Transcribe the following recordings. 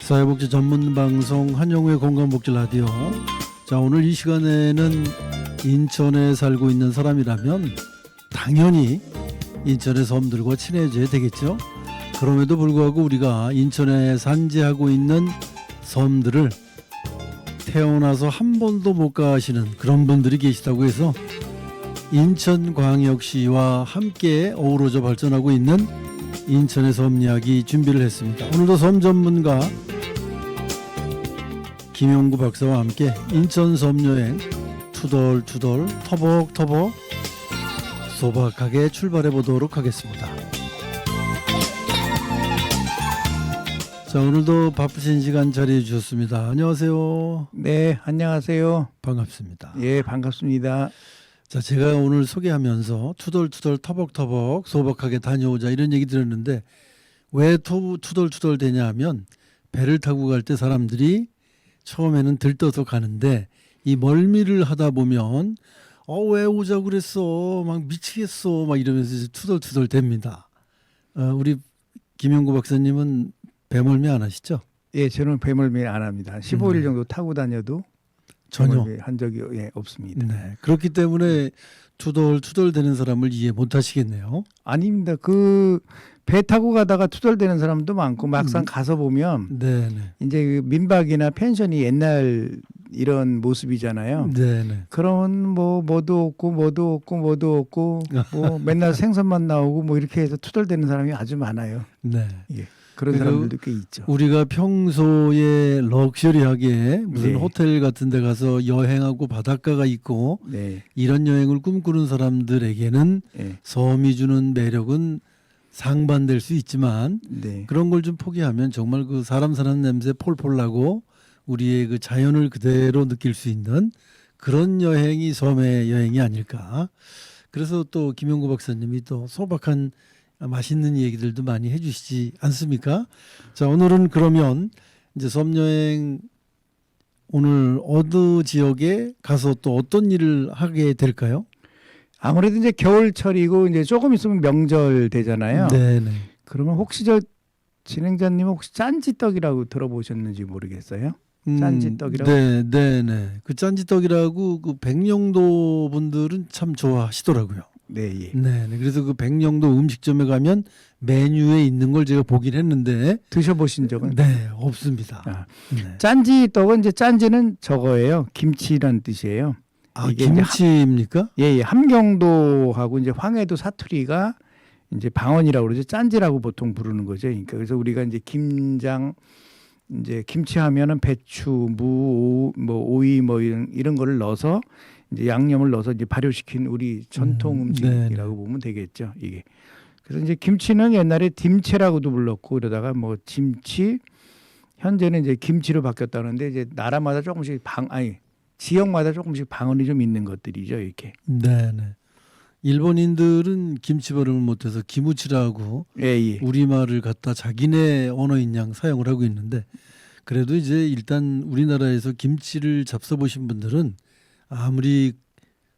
사회복지 전문 방송 한영우의 건강복지 라디오. 자, 오늘 이 시간에는 인천에 살고 있는 사람이라면 당연히 인천의 섬들과 친해져야 되겠죠. 그럼에도 불구하고 우리가 인천에 산지하고 있는 섬들을 태어나서 한 번도 못 가시는 그런 분들이 계시다고 해서 인천광역시와 함께 어우러져 발전하고 있는 인천의 섬 이야기 준비를 했습니다. 오늘도 섬 전문가 김용구 박사와 함께 인천 섬 여행 투덜투덜 터벅터벅 소박하게 출발해 보도록 하겠습니다. 자, 오늘도 바쁘신 시간 자리해 주셨습니다. 안녕하세요. 네, 안녕하세요. 반갑습니다. 예, 반갑습니다. 자, 제가 오늘 소개하면서 투덜투덜 터벅터벅 소박하게 다녀오자 이런 얘기 들었는데 왜 투덜투덜 되냐 하면 배를 타고 갈 때 사람들이 처음에는 들떠서 가는데 이 멀미를 하다 보면 왜 오자고 그랬어 막 미치겠어 막 이러면서 이제 투덜투덜 됩니다. 우리 김용구 박사님은 배멀미 안 하시죠? 예, 저는 배멀미 안 합니다. 15일 정도 타고 다녀도 전혀 한 적이 없습니다. 네, 그렇기 때문에 투덜투덜 되는 사람을 이해 못 하시겠네요. 아닙니다. 그 배 타고 가다가 투덜대는 사람도 많고 막상 가서 보면 네네. 이제 그 민박이나 펜션이 옛날 이런 모습이잖아요. 네네. 그러면 뭐도 없고 뭐 맨날 생선만 나오고 뭐 이렇게 해서 투덜대는 사람이 아주 많아요. 네. 예. 그런 사람들도 꽤 있죠. 우리가 평소에 럭셔리하게 무슨 네. 호텔 같은 데 가서 여행하고 바닷가가 있고 네. 이런 여행을 꿈꾸는 사람들에게는 예. 섬이 주는 매력은 상반될 수 있지만 네. 그런 걸 좀 포기하면 정말 그 사람 사는 냄새 폴폴 나고 우리의 그 자연을 그대로 느낄 수 있는 그런 여행이 섬의 여행이 아닐까. 그래서 또 김용구 박사님이 또 소박한 맛있는 얘기들도 많이 해주시지 않습니까? 자, 오늘은 그러면 이제 섬 여행 오늘 어느 지역에 가서 또 어떤 일을 하게 될까요? 아무래도 이제 겨울철이고 이제 조금 있으면 명절 되잖아요. 네네. 그러면 혹시 저 진행자님 혹시 짠지떡이라고 들어보셨는지 모르겠어요. 짠지떡이라고. 네네. 그 짠지떡이라고 그 백령도 분들은 참 좋아하시더라고요. 네, 예. 네네. 그래서 그 백령도 음식점에 가면 메뉴에 있는 걸 제가 보긴 했는데 드셔보신 적은? 네, 없습니다. 아, 네. 짠지떡은 이제 짠지는 저거예요. 김치란 뜻이에요. 아, 이게 이제 김치입니까? 예, 예. 함경도하고 이제 황해도 사투리가 이제 방언이라고 그러죠. 짠지라고 보통 부르는 거죠. 그러니까 그래서 우리가 이제 김장 이제 김치하면은 배추, 무, 오이 뭐 이런 거를 넣어서 이제 양념을 넣어서 이제 발효시킨 우리 전통 음식이라고 보면 되겠죠. 이게. 그래서 이제 김치는 옛날에 딤채라고도 불렀고 그러다가 뭐 김치 현재는 이제 김치로 바뀌었다는데 이제 나라마다 조금씩 지역마다 조금씩 방언이 좀 있는 것들이죠, 이렇게. 네네. 일본인들은 김치 발음을 못해서 기무치라고 예, 예. 우리말을 갖다 자기네 언어인 양 사용을 하고 있는데 그래도 이제 일단 우리나라에서 김치를 잡숴보신 분들은 아무리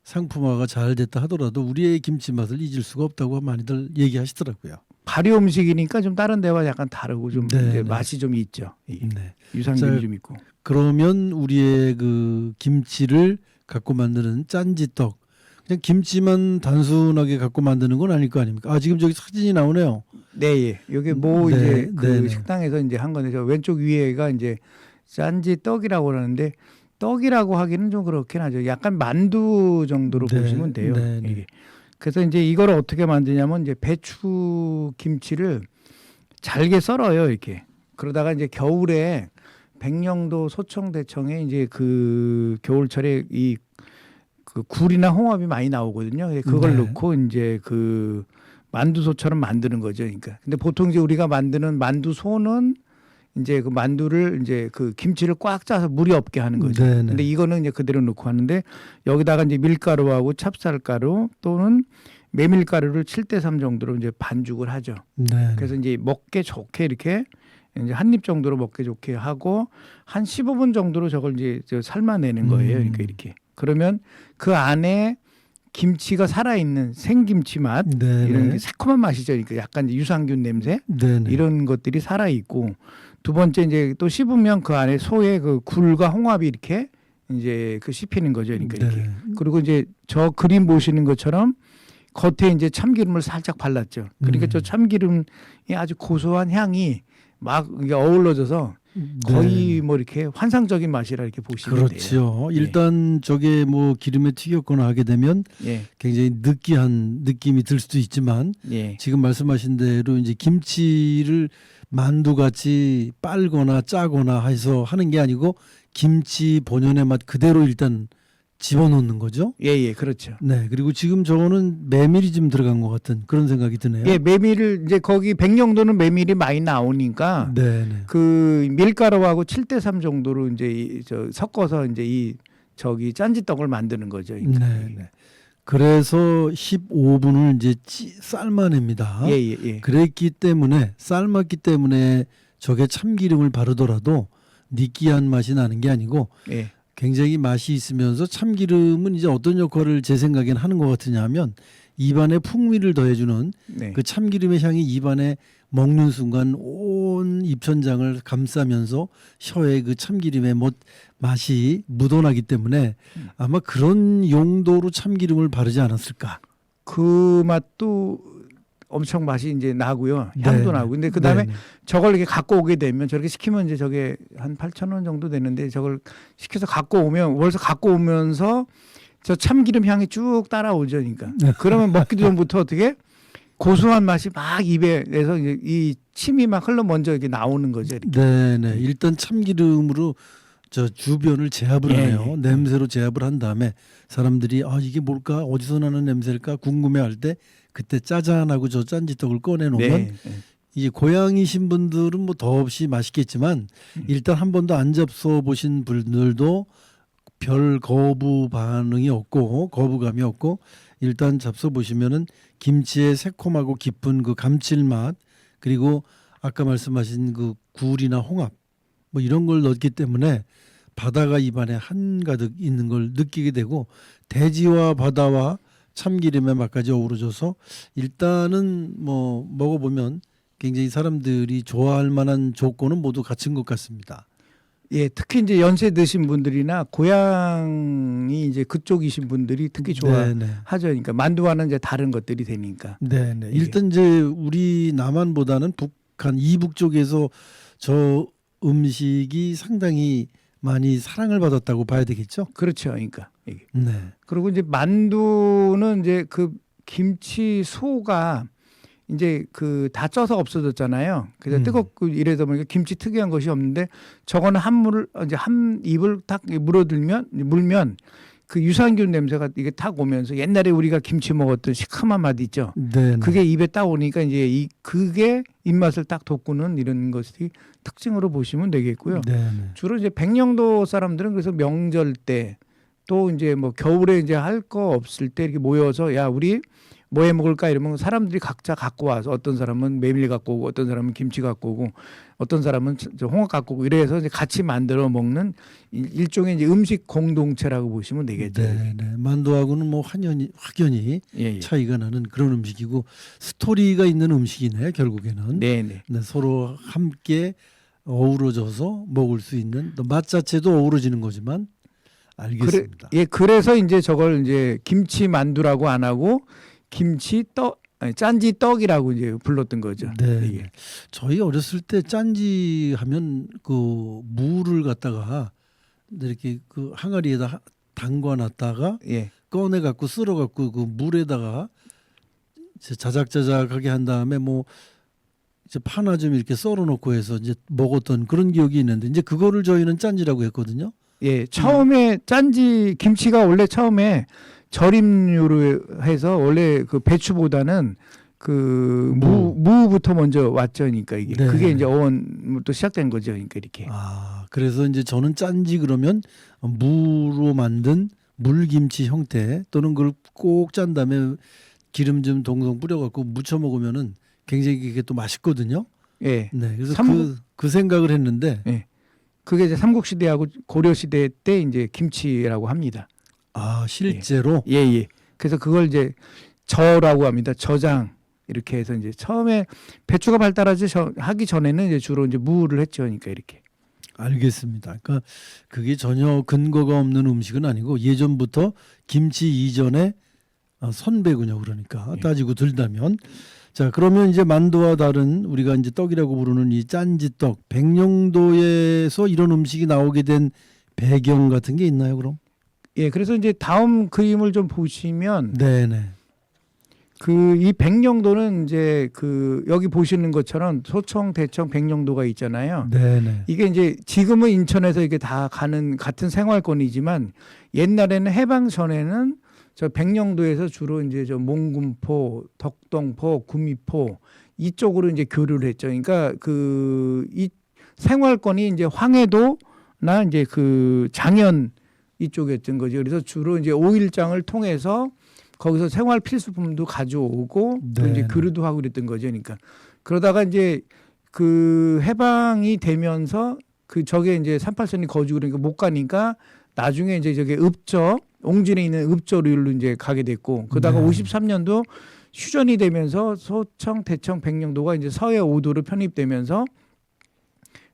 상품화가 잘 됐다 하더라도 우리의 김치 맛을 잊을 수가 없다고 많이들 얘기하시더라고요. 발효 음식이니까 좀 다른 데와 약간 다르고 좀 네, 이제 네. 맛이 좀 있죠. 이게. 네. 유산균이 좀 있고. 그러면 우리의 그 김치를 갖고 만드는 짠지떡. 그냥 김치만 단순하게 갖고 만드는 건 아닐 거 아닙니까? 아, 지금 저기 사진이 나오네요. 네, 예. 이게 뭐 네, 이제 그 네, 네. 식당에서 이제 한 건데 저 왼쪽 위에가 이제 짠지떡이라고 그러는데 떡이라고 하기는 좀 그렇긴 하죠. 약간 만두 정도로 네, 보시면 돼요. 네, 네. 이게. 그래서 이제 이걸 어떻게 만드냐면 이제 배추 김치를 잘게 썰어요, 이렇게. 그러다가 이제 겨울에 백령도 소청대청에 이제 그 겨울철에 이 그 굴이나 홍합이 많이 나오거든요. 그걸 네. 넣고 이제 그 만두소처럼 만드는 거죠. 그러니까. 근데 보통 이제 우리가 만드는 만두소는 이제 그 만두를 이제 그 김치를 꽉 짜서 물이 없게 하는 거죠. 네네. 근데 이거는 이제 그대로 넣고 하는데 여기다가 이제 밀가루하고 찹쌀가루 또는 메밀가루를 7대3 정도로 이제 반죽을 하죠. 네. 그래서 이제 먹기 좋게 이렇게 이제 한 입 정도로 먹기 좋게 하고 한 15분 정도로 저걸 이제 삶아내는 거예요. 그러니까 이렇게. 그러면 그 안에 김치가 살아있는 생김치 맛 네네. 이런 게 새콤한 맛이죠. 그러니까 약간 유산균 냄새 네네. 이런 것들이 살아있고 두 번째 이제 또 씹으면 그 안에 소의 그 굴과 홍합이 이렇게 이제 그 씹히는 거죠. 그러니까 이렇게. 네. 그리고 이제 저 그림 보시는 것처럼 겉에 이제 참기름을 살짝 발랐죠. 그러니까 저 참기름이 아주 고소한 향이 막 이게 어우러져서 거의 네. 뭐 이렇게 환상적인 맛이라 이렇게 보시면 돼요. 그렇죠. 일단 저게 뭐 기름에 튀겼거나 하게 되면 예, 굉장히 느끼한 느낌이 들 수도 있지만 예, 지금 말씀하신 대로 이제 김치를 만두같이 빨거나 짜거나 해서 하는 게 아니고 김치 본연의 맛 그대로 일단 집어넣는 거죠. 예, 예, 그렇죠. 네. 그리고 지금 저거는 메밀이 좀 들어간 것 같은 그런 생각이 드네요. 예, 메밀을 이제 거기 백령도는 메밀이 많이 나오니까 네. 네. 그 밀가루하고 7대3 정도로 이제 저 섞어서 이제 이 저기 짠지떡을 만드는 거죠. 그러니까. 네. 네. 그래서 15분을 이제 삶아냅니다. 예, 예, 예. 그랬기 때문에 삶았기 때문에 저게 참기름을 바르더라도 느끼한 맛이 나는 게 아니고 예. 굉장히 맛이 있으면서 참기름은 이제 어떤 역할을 제 생각엔 하는 것 같으냐면 입안에 풍미를 더해주는 네. 그 참기름의 향이 입안에 먹는 순간 온 입천장을 감싸면서 혀에 그 참기름의 맛이 묻어나기 때문에 아마 그런 용도로 참기름을 바르지 않았을까. 그 맛도 엄청 맛이 이제 나고요. 향도 네. 나고. 근데 그다음에 네. 저걸 이렇게 갖고 오게 되면 저렇게 시키면 이제 저게 한 8,000원 정도 되는데 저걸 시켜서 갖고 오면 벌써 갖고 오면서 저 참기름 향이 쭉 따라오죠. 그러니까. 그러면 먹기도 전부터 어떻게 고소한 맛이 막 입에서 이제 이 침이 막 흘러 먼저 이렇게 나오는 거죠. 이렇게. 네네. 일단 참기름으로 저 주변을 제압을 예, 하네요. 예. 냄새로 제압을 한 다음에 사람들이 아 이게 뭘까 어디서 나는 냄새일까 궁금해할 때 그때 짜잔하고 저 짠지떡을 꺼내놓으면 네. 이제 고향이신 분들은 뭐 더없이 맛있겠지만 일단 한 번도 안 접서 보신 분들도 별 거부 반응이 없고 거부감이 없고 일단 잡숴 보시면은 김치의 새콤하고 깊은 그 감칠맛 그리고 아까 말씀하신 그 굴이나 홍합 뭐 이런 걸 넣기 때문에 바다가 입안에 한가득 있는 걸 느끼게 되고 대지와 바다와 참기름의 맛까지 어우러져서 일단은 뭐 먹어보면 굉장히 사람들이 좋아할 만한 조건은 모두 갖춘 것 같습니다. 예, 특히 이제 연세 드신 분들이나 고향이 이제 그쪽이신 분들이 특히 좋아하죠. 네네. 그러니까 만두와는 이제 다른 것들이 되니까. 네네. 이게. 일단 이제 우리 남한보다는 북한 이북 쪽에서 저 음식이 상당히 많이 사랑을 받았다고 봐야 되겠죠. 그렇죠. 그러니까. 이게. 네. 그리고 이제 만두는 이제 그 김치 소가 이제 그 다 쪄서 없어졌잖아요. 그래서 뜨겁고 이래서 보니까 김치 특이한 것이 없는데 저거는 한 입을 딱 물면 그 유산균 냄새가 이게 탁 오면서 옛날에 우리가 김치 먹었던 시큼한 맛 있죠. 네. 그게 입에 딱 오니까 이제 그게 입맛을 딱 돋구는 이런 것이 특징으로 보시면 되겠고요. 네네. 주로 이제 백령도 사람들은 그래서 명절 때 또 이제 뭐 겨울에 이제 할 거 없을 때 이렇게 모여서 야 우리 뭐 해 먹을까 이러면 사람들이 각자 갖고 와서 어떤 사람은 메밀 갖고 오고 어떤 사람은 김치 갖고 오고 어떤 사람은 저 홍합 갖고 오고 이래서 이제 같이 만들어 먹는 일종의 이제 음식 공동체라고 보시면 되겠죠. 네네. 만두하고는 뭐 확연히 예, 예. 차이가 나는 그런 음식이고 스토리가 있는 음식이네 결국에는. 네, 네. 네, 서로 함께 어우러져서 먹을 수 있는 또 맛 자체도 어우러지는 거지만 알겠습니다. 그래서 이제 저걸 이제 김치 만두라고 안 하고 김치 짠지 떡이라고 이제 불렀던 거죠. 네. 이게. 저희 어렸을 때 짠지 하면 그 무를 갖다가 이렇게 그 항아리에다 담궈 놨다가 예. 꺼내 갖고 쓸어 갖고 그 물에다가 자작자작하게 한 다음에 뭐 이제 파나 좀 이렇게 썰어 놓고 해서 이제 먹었던 그런 기억이 있는데 이제 그거를 저희는 짠지라고 했거든요. 예, 처음에 짠지 김치가 원래 처음에 절임류로 해서 원래 그 배추보다는 그 무부터 먼저 왔죠. 그러니까 이게 네. 그게 이제 어원부터 시작된 거죠. 그러니까 이렇게. 아, 그래서 이제 저는 짠지 그러면 무로 만든 물김치 형태 또는 그걸 꼭 짠 다음에 기름 좀 동동 뿌려갖고 무쳐 먹으면은 굉장히 이게 또 맛있거든요. 예. 네, 그래서 삼국- 그 생각을 했는데 예. 그게 이제 삼국시대하고 고려시대 때 이제 김치라고 합니다. 아 실제로 예, 예. 그래서 그걸 이제 저라고 합니다. 저장. 이렇게 해서 이제 처음에 배추가 하기 전에는 이제 주로 이제 무를 했죠. 그러니까 이렇게. 알겠습니다. 그러니까 그게 전혀 근거가 없는 음식은 아니고 예전부터 김치 이전에 선배군요. 그러니까 따지고 들다면 자 그러면 이제 만두와 다른 우리가 이제 떡이라고 부르는 이 짠지떡 백령도에서 이런 음식이 나오게 된 배경 같은 게 있나요? 그럼? 예, 그래서 이제 다음 그림을 좀 보시면 네네. 그 이 백령도는 이제 그 여기 보시는 것처럼 소청, 대청, 백령도가 있잖아요. 네네. 이게 이제 지금은 인천에서 이게 다 가는 같은 생활권이지만 옛날에는 해방 전에는 저 백령도에서 주로 이제 저 몽군포, 덕동포, 구미포 이쪽으로 이제 교류를 했죠. 그러니까 그 이 생활권이 이제 황해도나 이제 그 장현 이쪽이었던 거죠. 그래서 주로 이제 오일장을 통해서 거기서 생활 필수품도 가져오고 또 이제 네네. 교류도 하고 그랬던 거죠. 그러니까 그러다가 이제 그 해방이 되면서 그 저게 이제 38선이 거주고 그러니까 못 가니까 나중에 이제 저게 옹진에 있는 읍저리로 이제 가게 됐고 그러다가 네. 53년도 휴전이 되면서 소청, 대청, 백령도가 이제 서해 5도로 편입되면서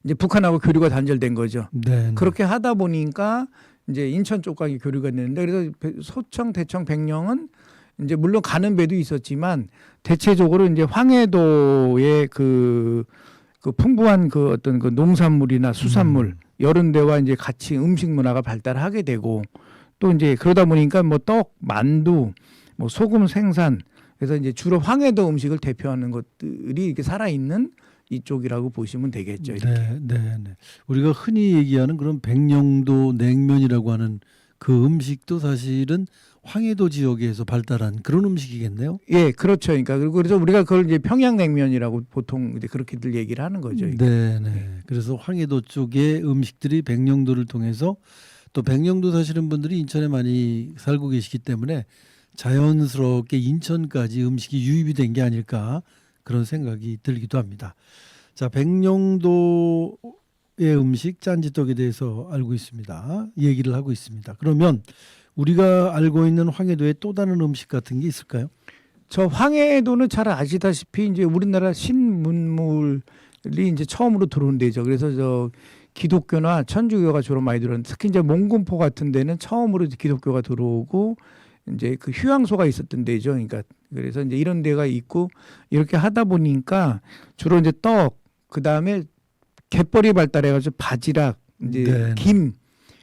이제 북한하고 교류가 단절된 거죠. 네네. 그렇게 하다 보니까 이제 인천 쪽과 교류가 되는데 그래서 소청, 대청, 백령은 이제 물론 가는 배도 있었지만 대체적으로 이제 황해도의 그 풍부한 그 어떤 그 농산물이나 수산물 이런 데와 이제 같이 음식 문화가 발달하게 되고 또 이제 그러다 보니까 뭐 떡, 만두, 뭐 소금 생산 그래서 이제 주로 황해도 음식을 대표하는 것들이 이렇게 살아있는 이쪽이라고 보시면 되겠죠. 이렇게. 네. 우리가 흔히 얘기하는 그런 백령도 냉면이라고 하는 그 음식도 사실은 황해도 지역에서 발달한 그런 음식이겠네요. 예, 그렇죠. 그러니까 그래서 우리가 그걸 이제 평양냉면이라고 보통 이제 그렇게들 얘기를 하는 거죠. 네. 그래서 황해도 쪽의 음식들이 백령도를 통해서 또 백령도 사시는 분들이 인천에 많이 살고 계시기 때문에 자연스럽게 인천까지 음식이 유입이 된 게 아닐까 그런 생각이 들기도 합니다. 자, 백령도의 음식 짠지떡에 대해서 알고 있습니다. 얘기를 하고 있습니다. 그러면 우리가 알고 있는 황해도의 또 다른 음식 같은 게 있을까요? 저 황해도는 잘 아시다시피 이제 우리나라 신문물이 이제 처음으로 들어온 데죠. 그래서 저 기독교나 천주교가 주로 많이 들어온 특히 이제 몽군포 같은 데는 처음으로 이제 기독교가 들어오고 이제 그 휴양소가 있었던 데죠. 그러니까 그래서 이제 이런 데가 있고 이렇게 하다 보니까 주로 이제 떡 그다음에 갯벌이 발달해가지고 바지락 이제 네. 김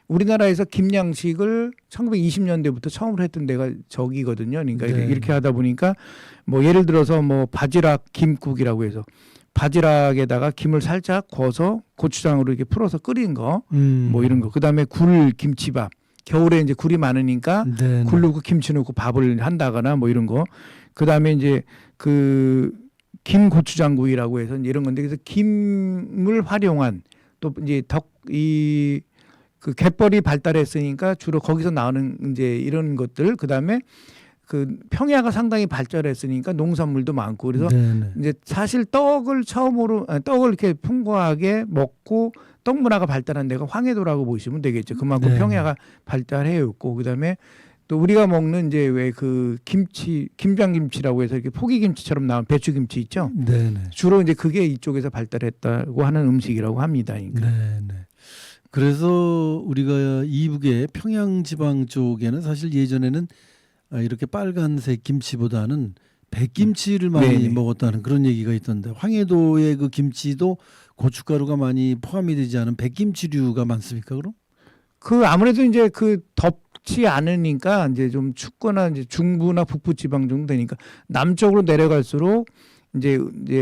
우리나라에서 김양식을 1920년대부터 처음으로 했던 데가 저기거든요. 그러니까 네. 이렇게 하다 보니까 뭐 예를 들어서 뭐 바지락 김국이라고 해서 바지락에다가 김을 살짝 구워서 고추장으로 이렇게 풀어서 끓인 거 뭐 이런 거. 그다음에 굴 김치밥. 겨울에 이제 굴이 많으니까 네. 굴 넣고 김치 넣고 밥을 한다거나 뭐 이런 거. 그다음에 이제 그 김고추장구이라고 해서 이런 건데 그래서 김을 활용한 또 이제 그 갯벌이 발달했으니까 주로 거기서 나오는 이제 이런 것들 그다음에 그 평야가 상당히 발달했으니까 농산물도 많고 그래서 네네. 이제 사실 떡을 이렇게 풍부하게 먹고 떡 문화가 발달한 데가 황해도라고 보시면 되겠죠. 그만큼 네. 평야가 발달해 있고 그다음에 또 우리가 먹는 이제 왜 그 김치 김장김치라고 해서 이렇게 포기김치처럼 나온 배추김치 있죠. 네네. 주로 이제 그게 이쪽에서 발달했다고 하는 음식이라고 합니다. 그러니까. 네네. 그래서 우리가 이북의 평양지방 쪽에는 사실 예전에는 이렇게 빨간색 김치보다는 백김치를 많이 네네. 먹었다는 그런 얘기가 있던데 황해도의 그 김치도 고춧가루가 많이 포함이 되지 않은 백김치류가 많습니까? 그럼? 그 아무래도 이제 그 덥지 않으니까 이제 좀 춥거나 이제 중부나 북부 지방 정도 되니까 남쪽으로 내려갈수록 이제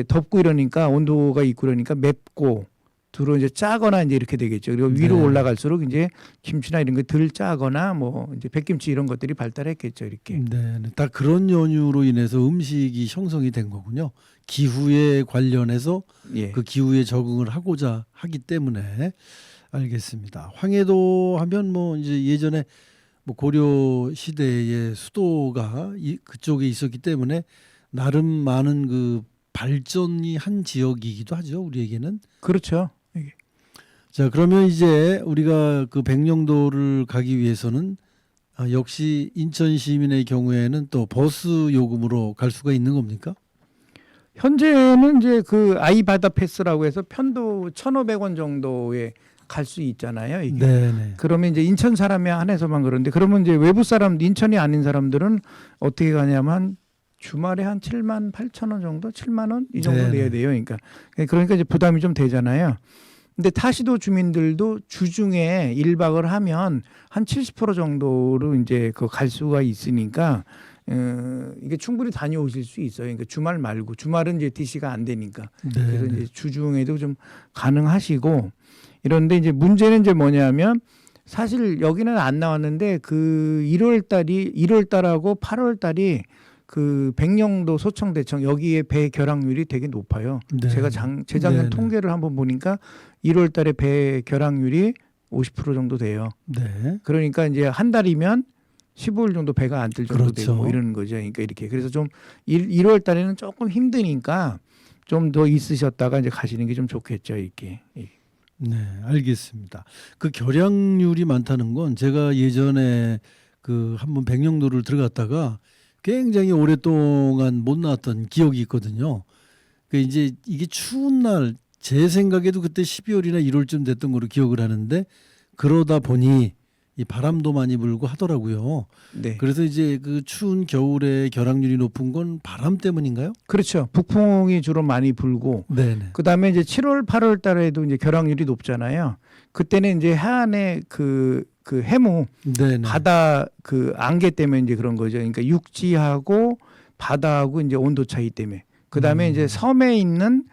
덥고 이러니까 온도가 있고 그러니까 맵고 주로 이제 짜거나 이제 이렇게 되겠죠. 그리고 위로 네. 올라갈수록 이제 김치나 이런 게 덜 짜거나 뭐 이제 백김치 이런 것들이 발달했겠죠. 이렇게. 네, 딱 그런 연유로 인해서 음식이 형성이 된 거군요. 기후에 관련해서 예. 그 기후에 적응을 하고자 하기 때문에 알겠습니다. 황해도 하면 뭐 이제 예전에 뭐 고려 시대의 수도가 그쪽에 있었기 때문에 나름 많은 그 발전이 한 지역이기도 하죠. 우리에게는. 그렇죠. 자, 그러면 이제 우리가 그 백령도를 가기 위해서는 역시 인천 시민의 경우에는 또 버스 요금으로 갈 수가 있는 겁니까? 현재는 이제 그 아이바다 패스라고 해서 편도 1,500원 정도에 갈 수 있잖아요. 이게. 네네. 그러면 이제 인천 사람에 한해서만 그런데 그러면 이제 외부 사람 인천이 아닌 사람들은 어떻게 가냐면 주말에 한 7만 8천 원 정도, 7만 원 이 정도 네네. 내야 돼요. 그러니까 이제 부담이 좀 되잖아요. 근데 타시도 주민들도 주중에 1박을 하면 한 70% 정도로 이제 그 갈 수가 있으니까 이게 충분히 다녀오실 수 있어요. 그러니까 주말 말고 주말은 이제 DC가 안 되니까 그래서 네네. 이제 주중에도 좀 가능하시고 이런데 이제 문제는 이제 뭐냐면 사실 여기는 안 나왔는데 그 1월 달하고 8월 달이 그 백령도 소청대청 여기에 배 결항률이 되게 높아요. 네. 제가 재작년 네네. 통계를 한번 보니까 1월 달에 배 결항률이 50% 정도 돼요. 네. 그러니까 이제 한 달이면 15일 정도 배가 안 뜰 정도 그렇죠. 되고 뭐 이러는 거죠. 그러니까 이렇게 그래서 좀 1월 달에는 조금 힘드니까 좀 더 있으셨다가 이제 가시는 게 좀 좋겠죠. 이렇게. 네, 알겠습니다. 그 결항률이 많다는 건 제가 예전에 그 한번 백령도를 들어갔다가 굉장히 오랫동안 못 나왔던 기억이 있거든요. 그 이제 이게 추운 날 제 생각에도 그때 12월이나 1월쯤 됐던 거로 기억을 하는데 그러다 보니 이 바람도 많이 불고 하더라고요. 네. 그래서 이제 그 추운 겨울에 결항률이 높은 건 바람 때문인가요? 그렇죠. 북풍이 주로 많이 불고 네네. 그다음에 이제 7월, 8월 달에도 이제 결항률이 높잖아요. 그때는 이제 해안에 그 해무 네네. 바다 그 안개 때문에 이제 그런 거죠. 그러니까 육지하고 바다하고 이제 온도 차이 때문에. 그다음에 이제 섬에 있는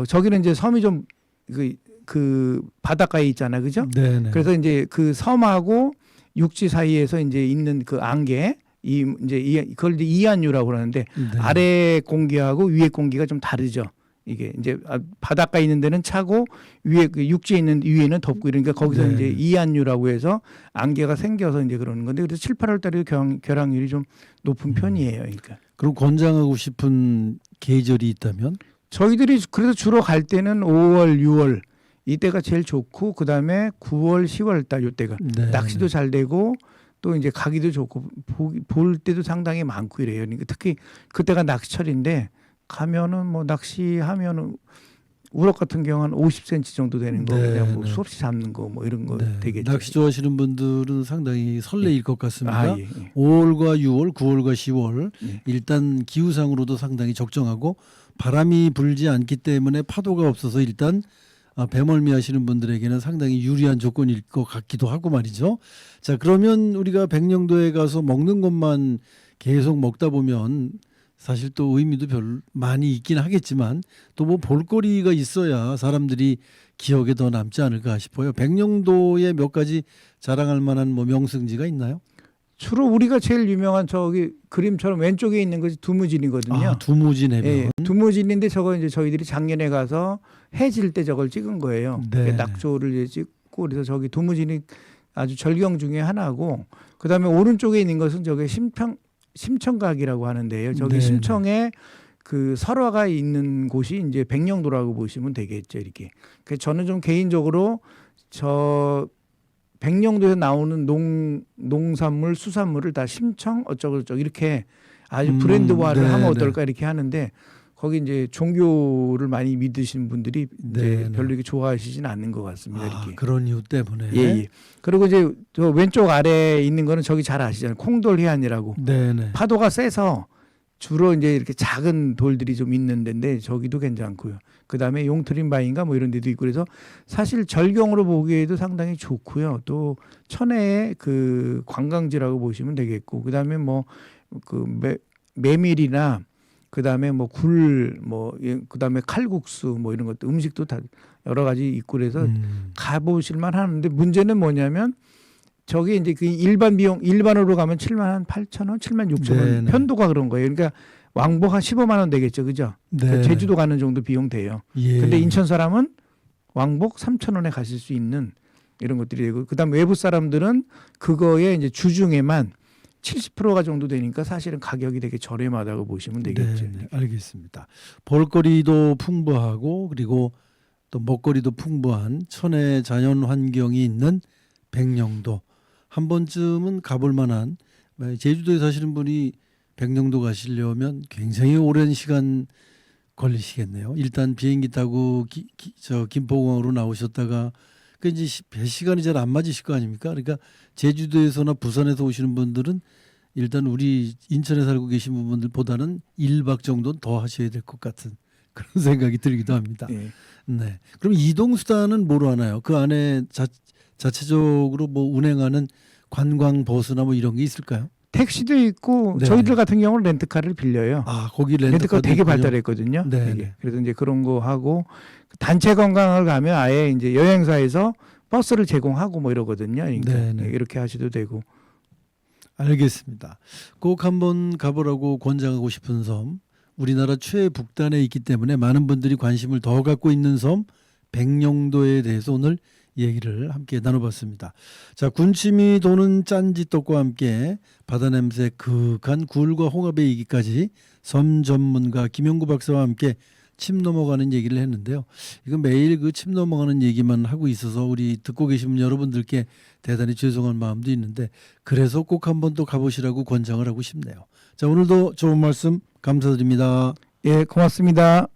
저기는 이제 섬이 좀 그 바닷가에 있잖아요. 그죠? 네네. 그래서 이제 그 섬하고 육지 사이에서 이제 있는 그 안개 그걸 이제 이한유라고 그러는데 네. 아래 공기하고 위에 공기가 좀 다르죠. 이게 이제 바닷가에 있는 데는 차고 위에 그 육지에 있는 위에는 덥고 이러니까 거기서 네. 이제 이한유라고 해서 안개가 생겨서 이제 그러는 건데 그래서 7, 8월 달에 결항률이 좀 높은 편이에요. 그러니까 그럼 권장하고 싶은 계절이 있다면? 저희들이 그래서 주로 갈 때는 5월, 6월 이때가 제일 좋고 그다음에 9월, 10월 달 이때가 네. 낚시도 잘 되고 또 이제 가기도 좋고 볼 때도 상당히 많고 이래요. 그러니까 특히 그때가 낚시철인데 가면은 뭐 낚시하면은 우럭 같은 경우는 50cm 정도 되는 거 네, 그냥 뭐 네. 수없이 잡는 거 뭐 이런 거 네. 되겠죠. 낚시 좋아하시는 분들은 상당히 설레일 것 같습니다. 아, 예, 예. 5월과 6월, 9월과 10월 예. 일단 기후상으로도 상당히 적정하고 바람이 불지 않기 때문에 파도가 없어서 일단 배멀미 하시는 분들에게는 상당히 유리한 조건일 것 같기도 하고 말이죠. 자, 그러면 우리가 백령도에 가서 먹는 것만 계속 먹다 보면 사실 또 의미도 별 많이 있긴 하겠지만 또 뭐 볼거리가 있어야 사람들이 기억에 더 남지 않을까 싶어요. 백령도에 몇 가지 자랑할 만한 뭐 명승지가 있나요? 주로 우리가 제일 유명한 저기 그림처럼 왼쪽에 있는 것이 두무진이거든요. 두무진 해변. 예, 두무진인데 저거 이제 저희들이 작년에 가서 해 질 때 저걸 찍은 거예요. 네. 낙조를 이제 찍고 그래서 저기 두무진이 아주 절경 중에 하나고 그다음에 오른쪽에 있는 것은 저게 심청각이라고 하는데요. 저기 네네. 심청에 그 설화가 있는 곳이 이제 백령도라고 보시면 되겠죠. 이렇게. 그래서 저는 좀 개인적으로 저 백령도에서 나오는 농산물, 수산물을 다 심청 어쩌고저쩌고 이렇게 아주 브랜드화를 네네. 하면 어떨까 이렇게 하는데 거기 이제 종교를 많이 믿으시는 분들이 이제 네네. 별로 이렇게 좋아하시진 않는 것 같습니다. 이렇게. 그런 이유 때문에. 예, 예. 그리고 이제 저 왼쪽 아래에 있는 거는 저기 잘 아시잖아요. 콩돌 해안이라고. 네네. 파도가 세서 주로 이제 이렇게 작은 돌들이 좀 있는 데인데 저기도 괜찮고요. 그다음에 용트림바인가 뭐 이런 데도 있고 그래서 사실 절경으로 보기에도 상당히 좋고요. 또 천혜의 그 관광지라고 보시면 되겠고 그다음에 뭐 그 메밀이나 그다음에 뭐 굴 뭐 그다음에 칼국수 뭐 이런 것도 음식도 다 여러 가지 있고 그래서 가보실 만 하는데 문제는 뭐냐면 저게 이제 그 일반으로 가면 7만 8천 원, 7만 6천 원 네네. 편도가 그런 거예요. 그러니까 왕복 한 15만 원 되겠죠, 그죠? 그러니까 네. 제주도 가는 정도 비용 돼요. 예. 근데 인천 사람은 왕복 3천 원에 가실 수 있는 이런 것들이 되고, 그다음 외부 사람들은 그거에 이제 주중에만 70%가 정도 되니까 사실은 가격이 되게 저렴하다고 보시면 되겠죠. 네, 알겠습니다. 볼거리도 풍부하고 그리고 또 먹거리도 풍부한 천혜 자연 환경이 있는 백령도 한 번쯤은 가볼 만한 제주도에 사시는 분이 백령도 가시려면 굉장히 오랜 시간 걸리시겠네요. 일단 비행기 타고 저 김포공항으로 나오셨다가 그 이제 배 시간이 잘 안 맞으실 거 아닙니까? 그러니까 제주도에서나 부산에서 오시는 분들은 일단 우리 인천에 살고 계신 분들보다는 1박 정도는 더 하셔야 될 것 같은 그런 생각이 들기도 합니다. 예. 네. 그럼 이동 수단은 뭐로 하나요? 그 안에 자체적으로 뭐 운행하는 관광 버스나 뭐 이런 게 있을까요? 택시도 있고 네. 저희들 같은 경우는 렌트카를 빌려요. 아, 거기 렌트카 되게 있군요. 발달했거든요. 네, 되게. 네. 그래서 이제 그런 거 하고 단체 관광을 가면 아예 이제 여행사에서 버스를 제공하고 뭐 이러거든요. 그러니까 네, 네. 이렇게 하셔도 되고. 알겠습니다. 꼭 한번 가보라고 권장하고 싶은 섬, 우리나라 최북단에 있기 때문에 많은 분들이 관심을 더 갖고 있는 섬 백령도에 대해서 오늘 얘기를 함께 나눠봤습니다. 자, 군침이 도는 짠지떡과 함께 바다 냄새 그윽한 굴과 홍합의 얘기까지 섬 전문가 김영구 박사와 함께 침 넘어가는 얘기를 했는데요. 이거 매일 그 침 넘어가는 얘기만 하고 있어서 우리 듣고 계신 여러분들께 대단히 죄송한 마음도 있는데 그래서 꼭 한번 또 가보시라고 권장을 하고 싶네요. 자, 오늘도 좋은 말씀 감사드립니다. 예, 고맙습니다.